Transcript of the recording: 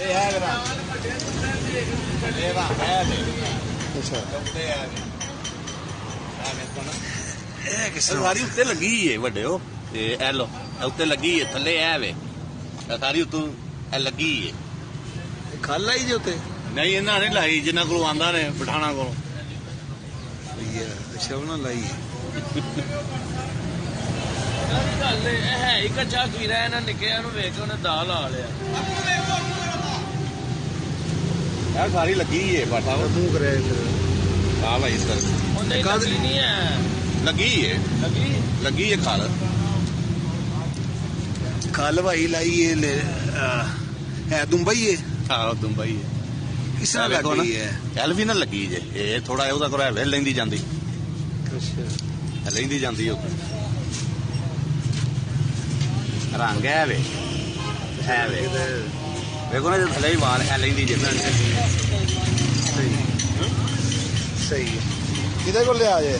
ਇਹ ਹੈ ਗਰਾ ਇਹ ਵਾ ਹੈ ਦੇ ਅੱਛਾ ਚੌਂਦੇ ਆ ਐਵੇਂ ਤੋਂ ਇਹ ਕਿਸ ਸਾਰੀ ਉੱਤੇ ਲੱਗੀ ਏ ਵੱਡਿਓ ਤੇ ਇਹ ਲੋ ਉੱਤੇ ਲੱਗੀ ਏ ਥੱਲੇ ਐ ਵੇ ਸਾਰੀ ਉੱਤੋਂ ਇਹ ਲੱਗੀ ਏ ਖੱਲ ਆਈ ਜੇ ਉੱਤੇ ਨਹੀਂ ਇਹਨਾਂ ਨੇ ਲਾਈ ਜਿੰਨਾ ਕੋਲ ਆਂਦਾ ਨੇ ਪਠਾਣਾ ਕੋਲ ਅੱਛਾ ਉਹਨਾਂ ਲਾਈ ਗੱਲ ਇਹ ਹੈ ਹੀ ਕੱਚਾ ਕੀਰਾ ਇਹਨਾਂ ਨਿੱਕਿਆਂ ਨੂੰ ਵੇਖ ਕੇ ਉਹਨੇ ਦਾਲ ਲਾ ਲਿਆ ਯਾਰ ਸਾਰੀ ਲੱਗੀ ਏ ਬਾਟਾ ਮੂੰਹ ਕਰਿਆ ਆ ਭਾਈ ਸਰ ਉਹਨੇ ਲੱਗੀ ਨਹੀਂ ਹੈ ਲੱਗੀ ਏ ਲੱਗੀ ਏ ਖਾਲ ਖੱਲ ਭਾਈ ਲਾਈ ਹੈ ਦੁੰਬਈ ਹੈ ਆਹ ਦੁੰਬਈ ਏ ਕਿਸ ਤਰ੍ਹਾਂ ਲੱਗੀ ਹੈ ਐਲਵੀ ਨਾਲ ਲੱਗੀ ਜੇ ਇਹ ਥੋੜਾ ਉਹਦਾ ਕੋਲ ਹੈ ਲੈਂਦੀ ਜਾਂਦੀ ਅੱਛਾ ਲੈਂਦੀ ਜਾਂਦੀ ਉਹ ਰੰਗ ਹੈ ਵੇ ਵੇਖੋ ਨਾ ਜੇ ਥੱਲੇ ਹੀ ਵਾਲ ਹੈ ਲੈਂਦੀ ਜਿੰਨਾ ਸਹੀ ਸਹੀ ਕਿਹਦੇ ਕੋਲ ਲਿਆ ਜੇ